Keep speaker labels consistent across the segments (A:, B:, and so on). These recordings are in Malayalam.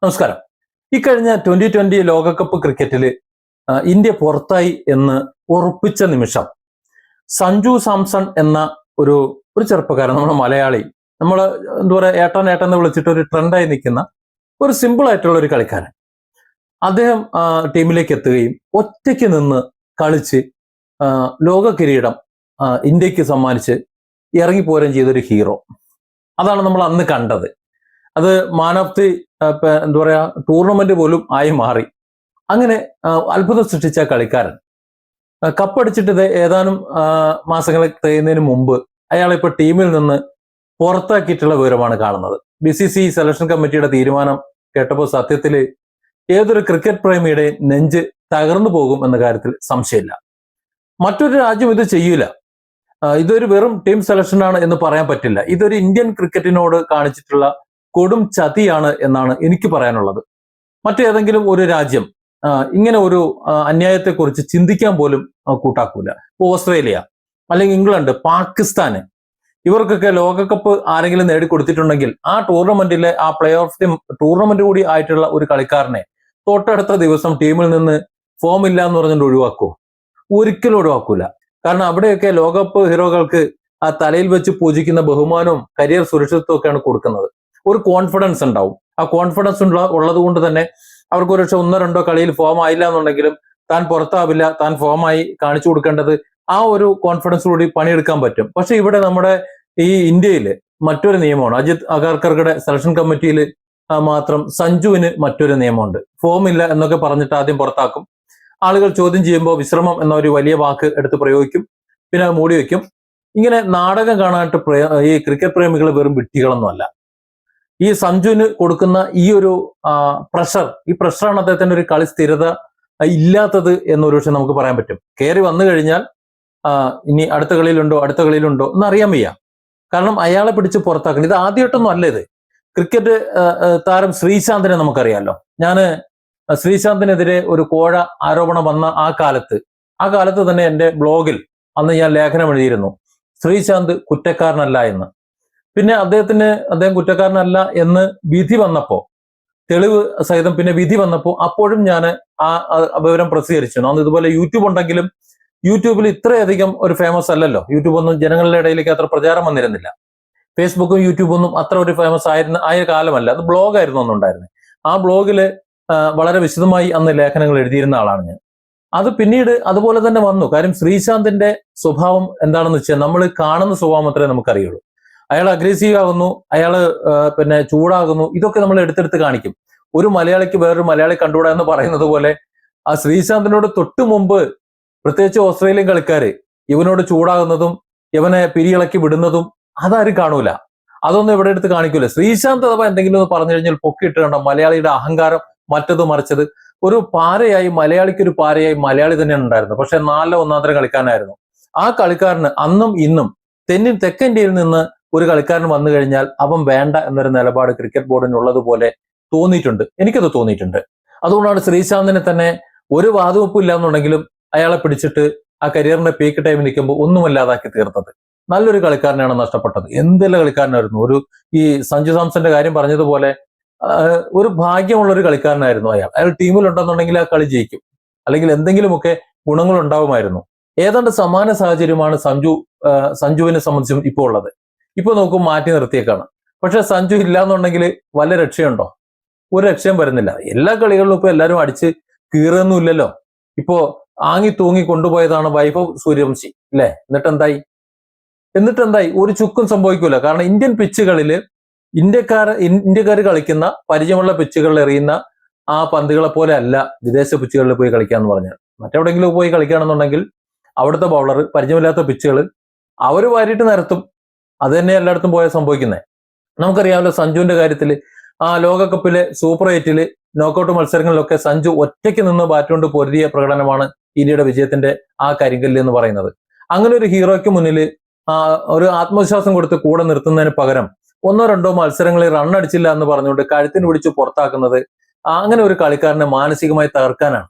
A: നമസ്കാരം. ഇക്കഴിഞ്ഞ 2020 ലോകകപ്പ് ക്രിക്കറ്റിൽ ഇന്ത്യ പുറത്തായി എന്ന് ഉറപ്പിച്ച നിമിഷം സഞ്ജു സാംസൺ എന്ന ഒരു ഒരു ചെറുപ്പക്കാരൻ, നമ്മുടെ മലയാളി, നമ്മൾ എന്താ പറയുക, ഏട്ടൻ ഏട്ടൻ എന്ന് വിളിച്ചിട്ട് ഒരു ട്രെൻഡായി നിൽക്കുന്ന ഒരു സിമ്പിൾ ആയിട്ടുള്ള ഒരു കളിക്കാരൻ, അദ്ദേഹം ടീമിലേക്ക് എത്തുകയും ഒറ്റയ്ക്ക് നിന്ന് കളിച്ച് ലോക കിരീടം ഇന്ത്യക്ക് സമ്മാനിച്ച് ഇറങ്ങിപ്പോരുകയും ചെയ്തൊരു ഹീറോ. അതാണ് നമ്മൾ അന്ന് കണ്ടത്. അത് മാൻ ഓഫ് ദി എന്താ പറയാ ടൂർണമെന്റ് പോലും ആയി മാറി. അങ്ങനെ അത്ഭുതം സൃഷ്ടിച്ച കളിക്കാരൻ കപ്പടിച്ചിട്ട് ഏതാനും മാസങ്ങൾ കഴിയുന്നതിന് മുമ്പ് അയാളിപ്പോ ടീമിൽ നിന്ന് പുറത്താക്കിയിട്ടുള്ള വിവരമാണ് കാണുന്നത്. BCCI സെലക്ഷൻ കമ്മിറ്റിയുടെ തീരുമാനം കേട്ടപ്പോൾ സത്യത്തിൽ ഏതൊരു ക്രിക്കറ്റ് പ്രേമിയുടെ നെഞ്ച് തകർന്നു പോകും എന്ന കാര്യത്തിൽ സംശയമില്ല. മറ്റൊരു രാജ്യം ഇത് ചെയ്യൂല. ഇതൊരു വെറും ടീം സെലക്ഷനാണ് എന്ന് പറയാൻ പറ്റില്ല. ഇതൊരു ഇന്ത്യൻ ക്രിക്കറ്റിനോട് കാണിച്ചിട്ടുള്ള കൊടും ചതിയാണ് എന്നാണ് എനിക്ക് പറയാനുള്ളത്. മറ്റേതെങ്കിലും ഒരു രാജ്യം ഇങ്ങനെ ഒരു അന്യായത്തെക്കുറിച്ച് ചിന്തിക്കാൻ പോലും കൂട്ടാക്കൂല. ഇപ്പൊ ഓസ്ട്രേലിയ, അല്ലെങ്കിൽ ഇംഗ്ലണ്ട്, പാകിസ്ഥാന്, ഇവർക്കൊക്കെ ലോകകപ്പ് ആരെങ്കിലും നേടിക്കൊടുത്തിട്ടുണ്ടെങ്കിൽ ആ ടൂർണമെന്റിലെ ആ പ്ലേ ഓഫ് ടൂർണമെന്റ് കൂടി ആയിട്ടുള്ള ഒരു കളിക്കാരനെ തൊട്ടടുത്ത ദിവസം ടീമിൽ നിന്ന് ഫോം ഇല്ല എന്ന് പറഞ്ഞുകൊണ്ട് ഒഴിവാക്കുമോ? ഒരിക്കലും ഒഴിവാക്കൂല. കാരണം അവിടെയൊക്കെ ലോകകപ്പ് ഹീറോകൾക്ക് ആ തലയിൽ വെച്ച് പൂജിക്കുന്ന ബഹുമാനവും കരിയർ സുരക്ഷിതത്വം ഒക്കെയാണ് കൊടുക്കുന്നത്. ഒരു കോൺഫിഡൻസ് ഉണ്ടാവും. ആ കോൺഫിഡൻസ് ഉള്ളത് കൊണ്ട് തന്നെ അവർക്ക് ഒരു പക്ഷെ 1-2 കളിയിൽ ഫോം ആയില്ല എന്നുണ്ടെങ്കിലും താൻ പുറത്താവില്ല, താൻ ഫോമായി കാണിച്ചു കൊടുക്കേണ്ടത് ആ ഒരു കോൺഫിഡൻസോടുകൂടി പണിയെടുക്കാൻ പറ്റും. പക്ഷെ ഇവിടെ നമ്മുടെ ഈ ഇന്ത്യയില് മറ്റൊരു നിയമമാണ്. അജിത് അഗർക്കറുടെ സെലക്ഷൻ കമ്മിറ്റിയിൽ മാത്രം സഞ്ജുവിന് മറ്റൊരു നിയമമുണ്ട്. ഫോം ഇല്ല എന്നൊക്കെ പറഞ്ഞിട്ട് ആദ്യം പുറത്താക്കും. ആളുകൾ ചോദ്യം ചെയ്യുമ്പോൾ വിശ്രമം എന്ന ഒരു വലിയ വാക്ക് എടുത്ത് പ്രയോഗിക്കും, പിന്നെ അത് മൂടി വെക്കും. ഇങ്ങനെ നാടകം കാണാനായിട്ട് ഈ ക്രിക്കറ്റ് പ്രേമികൾ വെറും വിട്ടികളൊന്നുമല്ല. ഈ സഞ്ജുവിന് കൊടുക്കുന്ന ഈ ഒരു ഈ പ്രഷറാണ് അദ്ദേഹത്തിന്റെ ഒരു കളി സ്ഥിരത ഇല്ലാത്തത് എന്നൊരു പക്ഷെ നമുക്ക് പറയാൻ പറ്റും. കയറി വന്നു കഴിഞ്ഞാൽ ഇനി അടുത്ത കളിയിലുണ്ടോ എന്നറിയാൻ വയ്യ. കാരണം അയാളെ പിടിച്ച് പുറത്താക്കണം. ഇത് ആദ്യമായിട്ടൊന്നും അല്ല ഇത്. ക്രിക്കറ്റ് താരം ശ്രീശാന്തിനെ നമുക്കറിയാമല്ലോ. ഞാന് ശ്രീശാന്തിനെതിരെ ഒരു കോഴ ആരോപണം വന്ന ആ കാലത്ത് തന്നെ എൻ്റെ ബ്ലോഗിൽ അന്ന് ഞാൻ ലേഖനം എഴുതിയിരുന്നു, ശ്രീശാന്ത് കുറ്റക്കാരനല്ല എന്ന്. പിന്നെ അദ്ദേഹം കുറ്റക്കാരനല്ല എന്ന് വിധി വന്നപ്പോ, തെളിവ് സഹിതം പിന്നെ വിധി വന്നപ്പോ അപ്പോഴും ഞാൻ ആ വിവരം പ്രസിദ്ധീകരിച്ചു. അന്ന് ഇതുപോലെ യൂട്യൂബ് ഉണ്ടെങ്കിലും യൂട്യൂബിൽ ഇത്രയധികം ഒരു ഫേമസ് അല്ലല്ലോ. യൂട്യൂബ് ഒന്നും ജനങ്ങളുടെ ഇടയിലേക്ക് അത്ര പ്രചാരം വന്നിരുന്നില്ല. ഫേസ്ബുക്കും യൂട്യൂബൊന്നും അത്ര ഒരു ഫേമസ് ആയ കാലമല്ല. അത് ബ്ലോഗായിരുന്നു അന്നുണ്ടായിരുന്നത്. ആ ബ്ലോഗില് വളരെ വിശദമായി അന്ന് ലേഖനങ്ങൾ എഴുതിയിരുന്ന ആളാണ് ഞാൻ. അത് പിന്നീട് അതുപോലെ തന്നെ വന്നു. കാര്യം ശ്രീശാന്തിന്റെ സ്വഭാവം എന്താണെന്ന് വെച്ചാൽ നമ്മൾ കാണുന്ന സ്വഭാവം മാത്രമേ നമുക്കറിയുള്ളൂ. അയാൾ അഗ്രസീവ് ആകുന്നു, അയാള് പിന്നെ ചൂടാകുന്നു, ഇതൊക്കെ നമ്മൾ എടുത്തെടുത്ത് കാണിക്കും. ഒരു മലയാളിക്ക് വേറൊരു മലയാളി കണ്ടുകൂടാ എന്ന് പറയുന്നത് പോലെ ആ ശ്രീശാന്തിനോട് തൊട്ടു മുമ്പ് പ്രത്യേകിച്ച് ഓസ്ട്രേലിയൻ കളിക്കാര് ഇവനോട് ചൂടാകുന്നതും ഇവനെ പിരിയിളക്കി വിടുന്നതും അതാരും കാണൂല. അതൊന്നും ഇവിടെ എടുത്ത് കാണിക്കൂല. ശ്രീശാന്ത് അഥവാ എന്തെങ്കിലും ഒന്ന് പറഞ്ഞു കഴിഞ്ഞാൽ പൊക്കിയിട്ട് കണ്ടോ മലയാളിയുടെ അഹങ്കാരം മറ്റത് മറിച്ചത്. ഒരു പാരയായി, മലയാളിക്ക് ഒരു പാരയായി മലയാളി തന്നെയാണ് ഉണ്ടായിരുന്നത്. പക്ഷെ നല്ല ഒന്നാന്തരം കളിക്കാരനായിരുന്നു. ആ കളിക്കാരന് അന്നും ഇന്നും തെക്കൻഇന്ത്യയിൽ നിന്ന് ഒരു കളിക്കാരൻ വന്നു കഴിഞ്ഞാൽ അവൻ വേണ്ട എന്നൊരു നിലപാട് ക്രിക്കറ്റ് ബോർഡിനുള്ളതുപോലെ തോന്നിയിട്ടുണ്ട്. എനിക്കത് തോന്നിയിട്ടുണ്ട്. അതുകൊണ്ടാണ് ശ്രീശാന്തിനെ തന്നെ ഒരു വാതുവെപ്പും ഇല്ല എന്നുണ്ടെങ്കിലും അയാളെ പിടിച്ചിട്ട് ആ കരിയറിന്റെ പീക്ക് ടൈമിൽ നിൽക്കുമ്പോൾ ഒന്നുമല്ലാതാക്കി തീർത്തത്. നല്ലൊരു കളിക്കാരനാണ് നഷ്ടപ്പെട്ടത്. എന്തെല്ലാം കളിക്കാരനായിരുന്നു. ഈ സഞ്ജു സാംസന്റെ കാര്യം പറഞ്ഞതുപോലെ ഒരു ഭാഗ്യമുള്ള ഒരു കളിക്കാരനായിരുന്നു അയാൾ ടീമിലുണ്ടെന്നുണ്ടെങ്കിൽ ആ കളി ജയിക്കും, അല്ലെങ്കിൽ എന്തെങ്കിലുമൊക്കെ ഗുണങ്ങൾ ഉണ്ടാവുമായിരുന്നു. ഏതാണ്ട് സമാന സാഹചര്യമാണ് സഞ്ജുവിനെ സംബന്ധിച്ചും ഇപ്പോൾ ഉള്ളത്. ഇപ്പൊ നോക്കും മാറ്റി നിർത്തിയേക്കാണ്. പക്ഷെ സഞ്ജു ഇല്ലാന്നുണ്ടെങ്കിൽ വല്ല രക്ഷയുണ്ടോ? ഒരു രക്ഷയും വരുന്നില്ല. എല്ലാ കളികളിലും ഇപ്പൊ എല്ലാവരും അടിച്ച് കീറൊന്നുമില്ലല്ലോ. ഇപ്പോ ആങ്ങി തൂങ്ങി കൊണ്ടുപോയതാണ് വൈഭവ് സൂര്യവംശി അല്ലെ. എന്നിട്ടെന്തായി? ഒരു ചുക്കും സംഭവിക്കൂല. കാരണം ഇന്ത്യൻ പിച്ചുകളിൽ ഇന്ത്യക്കാർ കളിക്കുന്ന പരിചയമുള്ള പിച്ചുകളിൽ എറിയുന്ന ആ പന്തുകളെ പോലെ അല്ല വിദേശ പിച്ചുകളിൽ പോയി കളിക്കാന്ന് പറഞ്ഞാൽ. മറ്റെവിടെയെങ്കിലും പോയി കളിക്കുകയാണെന്നുണ്ടെങ്കിൽ അവിടുത്തെ ബൗളർ പരിചയമില്ലാത്ത പിച്ചുകൾ അവർ വാരിയിട്ട് നിരത്തും. അത് തന്നെ എല്ലായിടത്തും പോയാൽ സംഭവിക്കുന്നത്. നമുക്കറിയാമല്ലോ സഞ്ജുവിന്റെ കാര്യത്തിൽ ആ ലോകകപ്പിലെ സൂപ്പർ 8 നോക്കൌട്ട് മത്സരങ്ങളിലൊക്കെ സഞ്ജു ഒറ്റയ്ക്ക് നിന്ന് ബാറ്റ് കൊണ്ട് പൊരുതിയ പ്രകടനമാണ് ഇന്ത്യയുടെ വിജയത്തിന്റെ ആ കരിങ്കല്ല് എന്ന് പറയുന്നത്. അങ്ങനെ ഒരു ഹീറോയ്ക്ക് മുന്നിൽ ഒരു ആത്മവിശ്വാസം കൊടുത്ത് കൂടെ നിർത്തുന്നതിന് പകരം 1-2 മത്സരങ്ങളിൽ റണ്ണടിച്ചില്ല എന്ന് പറഞ്ഞുകൊണ്ട് കഴുത്തിന് പിടിച്ച് പുറത്താക്കുന്നത് അങ്ങനെ ഒരു കളിക്കാരനെ മാനസികമായി തകർക്കാനാണ്.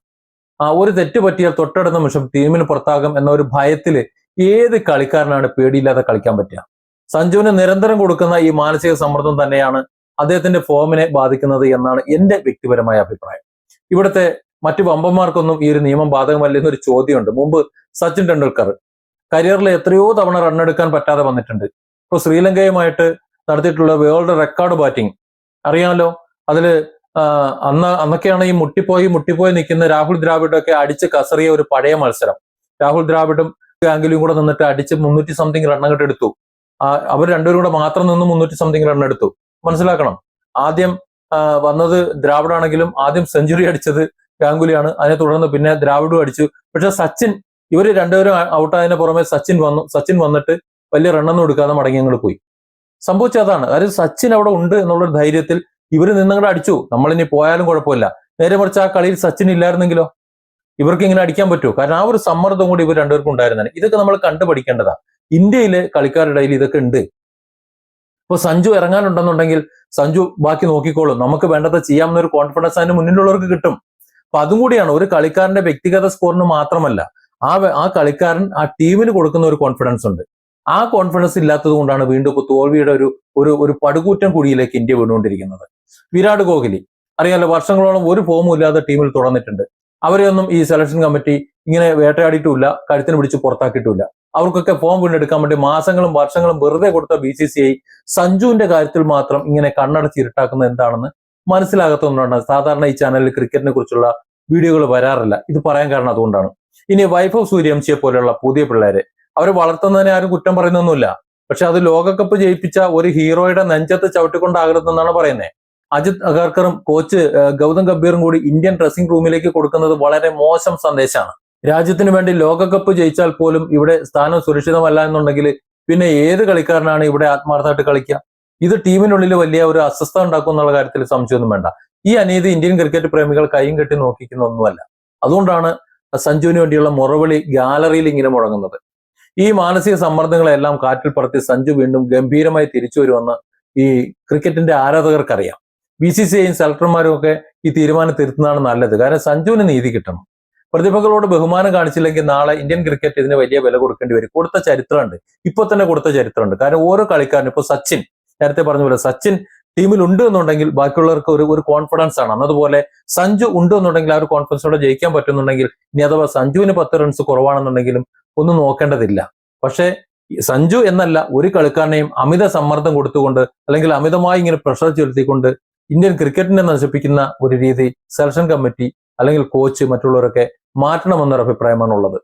A: ഒരു തെറ്റ് പറ്റിയാൽ തൊട്ടടുത്ത നിമിഷം ടീമിന് പുറത്താകും എന്ന ഒരു ഭയത്തില് ഏത് കളിക്കാരനാണ് പേടിയില്ലാതെ കളിക്കാൻ പറ്റുക? സഞ്ജുവിന് നിരന്തരം കൊടുക്കുന്ന ഈ മാനസിക സമ്മർദ്ദം തന്നെയാണ് അദ്ദേഹത്തിന്റെ ഫോമിനെ ബാധിക്കുന്നത് എന്നാണ് എന്റെ വ്യക്തിപരമായ അഭിപ്രായം. ഇവിടുത്തെ മറ്റു വമ്പന്മാർക്കൊന്നും ഈ ഒരു നിയമം ബാധകമല്ലെന്നൊരു ചോദ്യമുണ്ട്. മുമ്പ് സച്ചിൻ ടെണ്ടുൽക്കർ കരിയറിൽ എത്രയോ തവണ റണ്ണെടുക്കാൻ പറ്റാതെ വന്നിട്ടുണ്ട്. ഇപ്പൊ ശ്രീലങ്കയുമായിട്ട് നടത്തിയിട്ടുള്ള വേൾഡ് റെക്കോർഡ് ബാറ്റിംഗ് അറിയാമല്ലോ. അതില് അന്നൊക്കെയാണ് ഈ മുട്ടിപ്പോയി നിൽക്കുന്ന രാഹുൽ ദ്രാവിഡൊക്കെ അടിച്ച് കസറിയ ഒരു പഴയ മത്സരം. രാഹുൽ ദ്രാവിഡും ഗാംഗുലിയും കൂടെ നിന്നിട്ട് അടിച്ച് 300 സംതിങ് റണ്ണങ്ങോട്ട് എടുത്തു. അവർ രണ്ടുപേരും കൂടെ മാത്രം നിന്ന് 300 സംതിങ് റൺ എടുത്തു. മനസ്സിലാക്കണം, ആദ്യം വന്നത് ദ്രാവിഡ് ആണെങ്കിലും ആദ്യം സെഞ്ചുറി അടിച്ചത് ഗാംഗുലിയാണ്. അതിനെ തുടർന്ന് പിന്നെ ദ്രാവിഡും അടിച്ചു. പക്ഷെ സച്ചിൻ, ഇവര് രണ്ടുപേരും ഔട്ടായതിന് പുറമെ സച്ചിൻ വന്നിട്ട് വലിയ റണ്ണൊന്നും എടുക്കാതെ മടങ്ങി അങ്ങോട്ട് പോയി. സംഭവിച്ചതാണ്. അതായത് സച്ചിൻ അവിടെ ഉണ്ട് എന്നുള്ളൊരു ധൈര്യത്തിൽ ഇവര് നിന്നങ്ങോട്ട് അടിച്ചു. നമ്മളിനി പോയാലും കുഴപ്പമില്ല. നേരെ മറിച്ച് ആ കളിയിൽ സച്ചിൻ ഇല്ലായിരുന്നെങ്കിലോ ഇവർക്ക് ഇങ്ങനെ അടിക്കാൻ പറ്റുമോ? കാരണം ആ ഒരു സമ്മർദ്ദം കൂടി ഇവർ രണ്ടുപേർക്കും ഉണ്ടായിരുന്നതാണ്. ഇതൊക്കെ നമ്മൾ കണ്ടുപഠിക്കേണ്ടതാ. ഇന്ത്യയിലെ കളിക്കാരുടെ ഇടയിൽ ഇതൊക്കെ ഉണ്ട്. ഇപ്പൊ സഞ്ജു ഇറങ്ങാനുണ്ടെന്നുണ്ടെങ്കിൽ സഞ്ജു ബാക്കി നോക്കിക്കോളും, നമുക്ക് വേണ്ടത് ചെയ്യാവുന്ന ഒരു കോൺഫിഡൻസ് അതിന് മുന്നിലുള്ളവർക്ക് കിട്ടും. അപ്പൊ അതും കൂടിയാണ്, ഒരു കളിക്കാരന്റെ വ്യക്തിഗത സ്കോറിന് മാത്രമല്ല, ആ കളിക്കാരൻ ആ ടീമിന് കൊടുക്കുന്ന ഒരു കോൺഫിഡൻസ് ഉണ്ട്. ആ കോൺഫിഡൻസ് ഇല്ലാത്തത് കൊണ്ടാണ് വീണ്ടും ഇപ്പോൾ തോൽവിയുടെ ഒരു പടുകൂറ്റൻ കുഴിയിലേക്ക് ഇന്ത്യ വീണുകൊണ്ടിരിക്കുന്നത്. വിരാട് കോഹ്ലി അറിയാലോ, വർഷങ്ങളോളം ഒരു ഫോമും ഇല്ലാതെ ടീമിൽ തുടർന്നിട്ടുണ്ട്. അവരെയൊന്നും ഈ സെലക്ഷൻ കമ്മിറ്റി ഇങ്ങനെ വേട്ടയാടിയിട്ടുമില്ല, കഴുത്തിന് പിടിച്ച് പുറത്താക്കിയിട്ടുമില്ല. അവർക്കൊക്കെ ഫോം വീണ്ടെടുക്കാൻ വേണ്ടി മാസങ്ങളും വർഷങ്ങളും വെറുതെ കൊടുത്ത BCCI സഞ്ജുവിന്റെ കാര്യത്തിൽ മാത്രം ഇങ്ങനെ കണ്ണടച്ച് ഇരുട്ടാക്കുന്നത് എന്താണെന്ന് മനസ്സിലാകാത്തതുകൊണ്ടാണ് സാധാരണ ഈ ചാനലിൽ ക്രിക്കറ്റിനെ കുറിച്ചുള്ള വീഡിയോകൾ വരാറില്ല. ഇത് പറയാൻ കാരണം അതുകൊണ്ടാണ്. ഇനി വൈഭവ് സൂര്യവംശിയെ പോലെയുള്ള പുതിയ പിള്ളേരെ അവരെ വളർത്തുന്നതിനെ ആരും കുറ്റം പറയുന്നൊന്നുമില്ല. പക്ഷെ അത് ലോകകപ്പ് ജയിപ്പിച്ച ഒരു ഹീറോയുടെ നെഞ്ചത്ത് ചവിട്ടിക്കൊണ്ടാകരുതെന്നാണ് പറയുന്നത്. അജിത് അഗർക്കറും കോച്ച് ഗൗതം ഗംഭീറും കൂടി ഇന്ത്യൻ ഡ്രസ്സിംഗ് റൂമിലേക്ക് കൊടുക്കുന്നത് വളരെ മോശം സന്ദേശമാണ്. രാജ്യത്തിന് വേണ്ടി ലോകകപ്പ് ജയിച്ചാൽ പോലും ഇവിടെ സ്ഥാനം സുരക്ഷിതമല്ല എന്നുണ്ടെങ്കിൽ പിന്നെ ഏത് കളിക്കാരനാണ് ഇവിടെ ആത്മാർത്ഥമായിട്ട് കളിക്കുക? ഇത് ടീമിനുള്ളിൽ വലിയ ഒരു അസ്വസ്ഥത ഉണ്ടാക്കും എന്നുള്ള കാര്യത്തിൽ സംശയമൊന്നും വേണ്ട. ഈ അനീതി ഇന്ത്യൻ ക്രിക്കറ്റ് പ്രേമികൾ കൈയും കെട്ടി നോക്കിക്കുന്ന ഒന്നുമല്ല. അതുകൊണ്ടാണ് സഞ്ജുവിന് വേണ്ടിയുള്ള മുറവിളി ഗാലറിയിൽ ഇങ്ങനെ മുഴങ്ങുന്നത്. ഈ മാനസിക സമ്മർദ്ദങ്ങളെല്ലാം കാറ്റിൽ പറത്തി സഞ്ജു വീണ്ടും ഗംഭീരമായി തിരിച്ചു വരുമെന്ന് ഈ ക്രിക്കറ്റിന്റെ ആരാധകർക്കറിയാം. BCCIയും സെലക്ടർമാരും ഒക്കെ ഈ തീരുമാനം തിരുത്തുന്നതാണ് നല്ലത്. കാരണം സഞ്ജുവിന് നീതി കിട്ടണം. പ്രതിഭകളോട് ബഹുമാനം കാണിച്ചില്ലെങ്കിൽ നാളെ ഇന്ത്യൻ ക്രിക്കറ്റ് ഇതിന് വലിയ വില കൊടുക്കേണ്ടി വരും. കൊടുത്ത ചരിത്രമുണ്ട്, ഇപ്പൊ തന്നെ കൊടുത്ത ചരിത്രമുണ്ട്. കാരണം ഓരോ കളിക്കാരനും, ഇപ്പൊ സച്ചിൻ നേരത്തെ പറഞ്ഞ പോലെ സച്ചിൻ ടീമിൽ ഉണ്ട് എന്നുണ്ടെങ്കിൽ ബാക്കിയുള്ളവർക്ക് ഒരു കോൺഫിഡൻസ് ആണ്. എന്നതുപോലെ സഞ്ജു ഉണ്ട് എന്നുണ്ടെങ്കിൽ ആ ഒരു കോൺഫിഡൻസോടെ ജയിക്കാൻ പറ്റുന്നുണ്ടെങ്കിൽ, ഇനി അഥവാ സഞ്ജുവിന് 10 റൺസ് കുറവാണെന്നുണ്ടെങ്കിലും ഒന്നും നോക്കേണ്ടതില്ല. പക്ഷേ സഞ്ജു എന്നല്ല, ഒരു കളിക്കാരനെയും അമിത സമ്മർദ്ദം കൊടുത്തുകൊണ്ട് അല്ലെങ്കിൽ അമിതമായി ഇങ്ങനെ പ്രഷർ ചെലുത്തിക്കൊണ്ട് ഇന്ത്യൻ ക്രിക്കറ്റിനെ നശിപ്പിക്കുന്ന ഒരു രീതി സെലക്ഷൻ കമ്മിറ്റി അല്ലെങ്കിൽ കോച്ച് മറ്റുള്ളവരൊക്കെ മാറ്റണമെന്നൊരു അഭിപ്രായമാണ് ഉള്ളത്.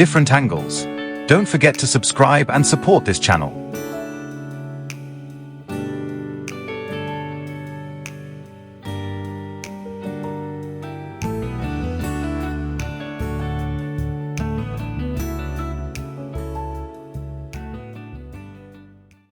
B: Different angles. Don't forget to subscribe and support this channel.